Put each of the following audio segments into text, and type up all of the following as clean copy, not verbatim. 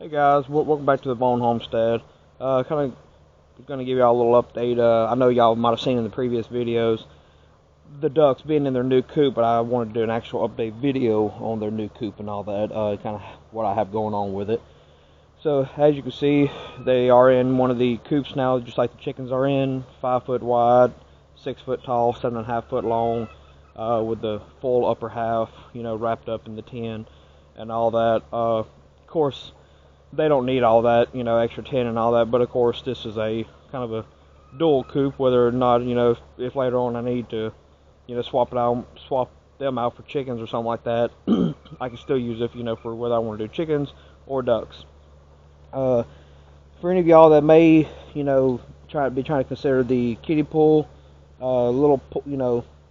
Hey guys, welcome back to the Vaughn Homestead. Kind of going to give y'all a little update. I know y'all might have seen in the previous videos the ducks being in their new coop, but I wanted to do an actual update video on their new coop and all that, kind of what I have going on with it. So as you can see, they are in one of the coops now, just like the chickens are in, 5 foot wide, 6 foot tall, 7.5 foot long, with the full upper half, wrapped up in the tin and all that. Of course, they don't need all that, extra tin and all that, but of course this is a kind of a dual coop, whether or not, if later on I need to, swap them out for chickens or something like that, I can still use it, for whether I want to do chickens or ducks. For any of y'all that may, trying to consider the kiddie pool, little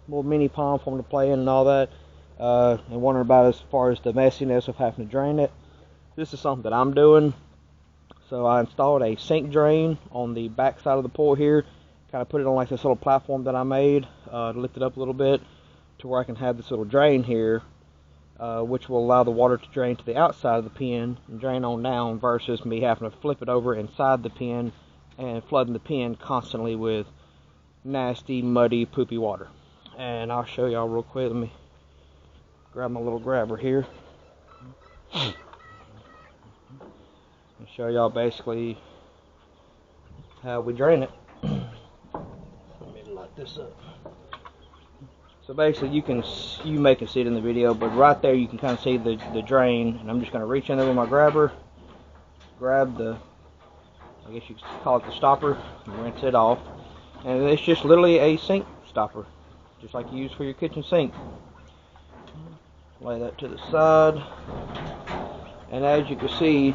mini pond for them to play in and all that, and wondering about as far as the messiness of having to drain it, this is something that I'm doing. So I installed a sink drain on the back side of the pool here, kind of put it on like this little platform that I made, to lift it up a little bit to where I can have this little drain here, which will allow the water to drain to the outside of the pen and drain on down, versus me having to flip it over inside the pen and flooding the pen constantly with nasty, muddy, poopy water. And I'll show y'all real quick. Let me grab my little grabber here and show y'all basically how we drain it. Let me light this up. So basically, you may can see it in the video, but right there you can kind of see the drain, and I'm just going to reach in there with my grabber, grab the, I guess you could call it the stopper, and rinse it off. And it's just literally a sink stopper, just like you use for your kitchen sink. Lay that to the side, and as you can see,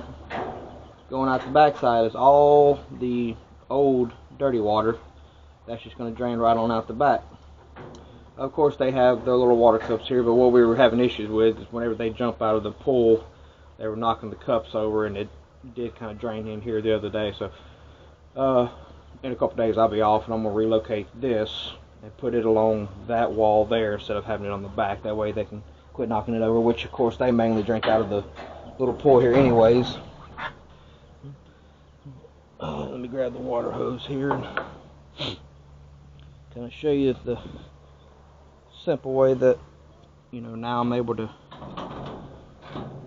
going out the back side is all the old dirty water. That's just going to drain right on out the back. Of course, they have their little water cups here, but what we were having issues with is whenever they jump out of the pool, they were knocking the cups over, and it did kind of drain in here the other day. So in a couple days I'll be off, and I'm going to relocate this and put it along that wall there instead of having it on the back. That way they can quit knocking it over, which of course they mainly drink out of the little pool here anyways. Let me grab the water hose here and kind of show you the simple way that, now I'm able to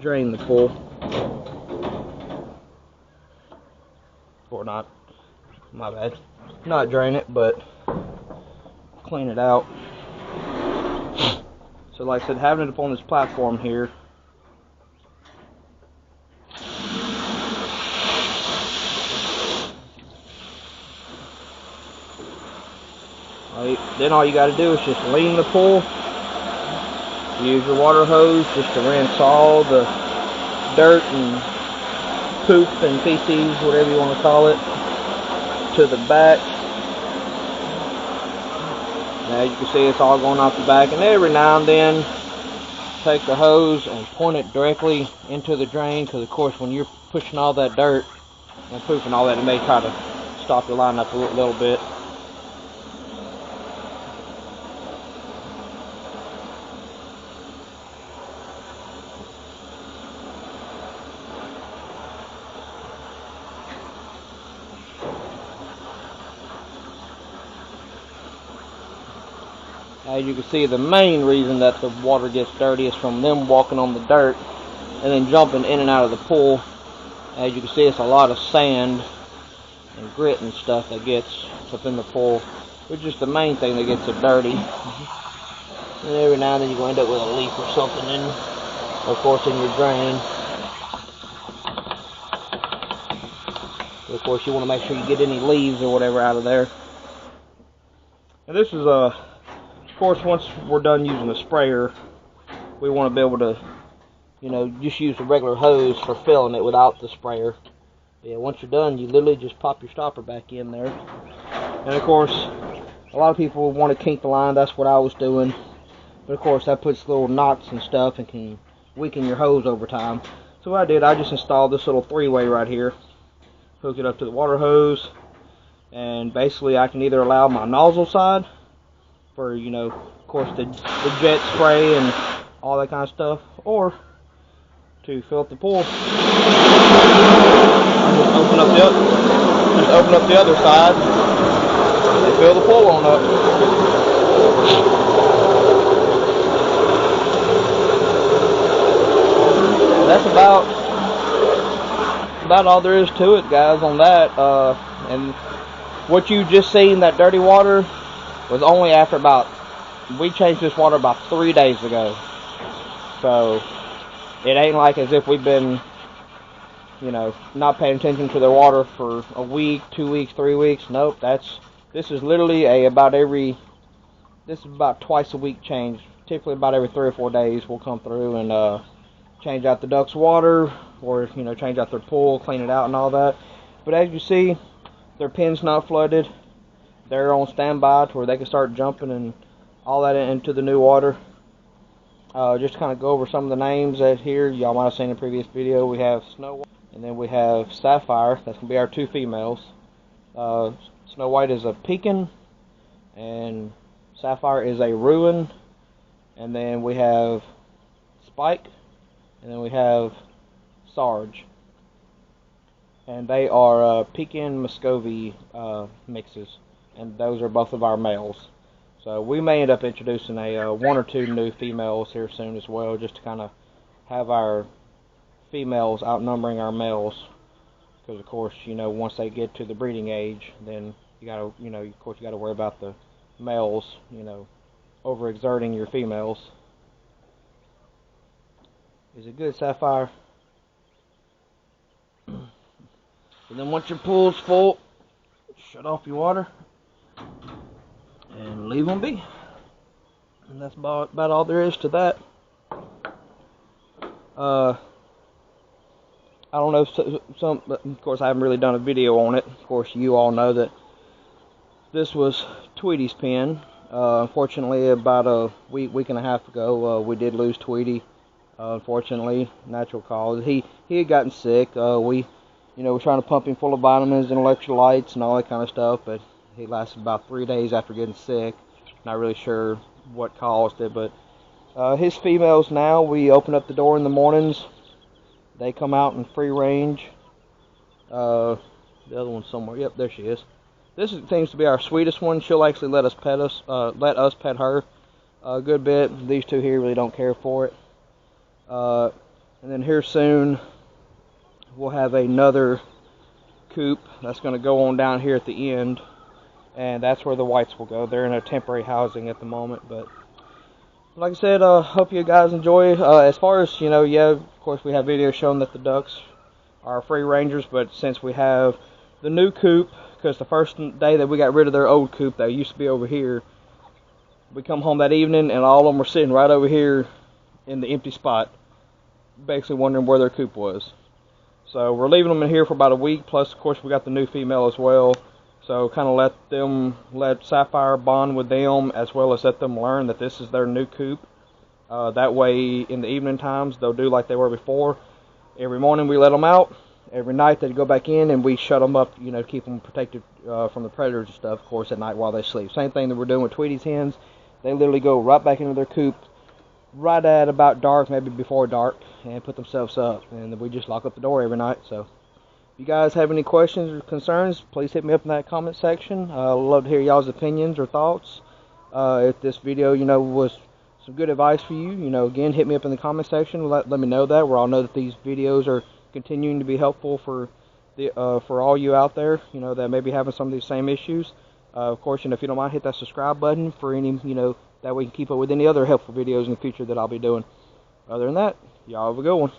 drain the pool. Or not, my bad. Not drain it, but clean it out. So like I said, having it up on this platform here, then all you got to do is just lean the pool, use your water hose just to rinse all the dirt and poop and feces, whatever you want to call it, to the back. Now you can see it's all going off the back, and every now and then take the hose and point it directly into the drain, because of course when you're pushing all that dirt and poop and all that, it may try to stop your line up a little bit. As you can see, the main reason that the water gets dirty is from them walking on the dirt and then jumping in and out of the pool. As you can see, it's a lot of sand and grit and stuff that gets up in the pool, which is the main thing that gets it dirty. And every now and then you're going to end up with a leak or something in, of course, in your drain. Of course, you want to make sure you get any leaves or whatever out of there. And this is of course, once we're done using the sprayer, we want to be able to, just use the regular hose for filling it without the sprayer. Yeah, once you're done, you literally just pop your stopper back in there. And of course, a lot of people want to kink the line. That's what I was doing. But of course, that puts little knots and stuff and can weaken your hose over time. So what I did, I just installed this little three-way right here. Hook it up to the water hose. And basically, I can either allow my nozzle side for, of course, the jet spray and all that kind of stuff, or to fill up the pool. up just open up the other side. They fill the full one up. That's about all there is to it, guys, on that. And what you just seen, that dirty water, was only after we changed this water about 3 days ago. So it ain't like as if we've been, you know, not paying attention to the water for a week, 2 weeks, 3 weeks. Nope, this is literally about twice a week change. Typically about every 3 or 4 days we'll come through and change out the ducks' water, or, you know, change out their pool, clean it out and all that. But as you see, their pen's not flooded. They're on standby to where they can start jumping and all that into the new water. Just to kind of go over some of the names that here. Y'all might have seen in the previous video. We have Snow White, and then we have Sapphire. That's going to be our 2 females. Snow White is a Pekin, and Sapphire is a Ruin. And then we have Spike, and then we have Sarge. And they are Pekin Muscovy mixes, and those are both of our males. So we may end up introducing a 1 or 2 new females here soon as well, just to kind of have our females outnumbering our males. Because of course, you know, once they get to the breeding age, then you gotta, you know, of course you gotta worry about the males, you know, overexerting your females. Is it good, Sapphire? And then once your pool's full, shut off your water and leave them be. And that's about all there is to that. I don't know, but of course I haven't really done a video on it. Of course, you all know that this was Tweety's pen. Unfortunately, about a week and a half ago, we did lose Tweety. Unfortunately, natural cause. He had gotten sick. We were trying to pump him full of vitamins and electrolytes and all that kind of stuff, but he lasted about 3 days after getting sick. Not really sure what caused it, but his females now, we open up the door in the mornings. They come out in free range. The other one's somewhere. Yep, there she is. This seems to be our sweetest one. She'll actually let us pet her a good bit. These two here really don't care for it. And then here soon, we'll have another coop that's going to go on down here at the end, and that's where the whites will go. They're in a temporary housing at the moment, but like I said, hope you guys enjoy. As far as, yeah, of course we have videos showing that the ducks are free rangers, but since we have the new coop, because the first day that we got rid of their old coop that used to be over here, we come home that evening and all of them were sitting right over here in the empty spot, basically wondering where their coop was. So we're leaving them in here for about a week, plus of course we got the new female as well. So kind of let Sapphire bond with them, as well as let them learn that this is their new coop. That way in the evening times they'll do like they were before. Every morning we let them out. Every night they go back in and we shut them up, to keep them protected from the predators and stuff, of course, at night while they sleep. Same thing that we're doing with Tweety's hens. They literally go right back into their coop right at about dark, maybe before dark, and put themselves up. And we just lock up the door every night. So if you guys have any questions or concerns, please hit me up in that comment section. I'd love to hear y'all's opinions or thoughts. If this video, was some good advice for you, again, hit me up in the comment section. Let me know that. Where I'll know that these videos are continuing to be helpful for all you out there, that may be having some of these same issues. Of course, if you don't mind, hit that subscribe button for any, that way you can keep up with any other helpful videos in the future that I'll be doing. Other than that, y'all have a good one.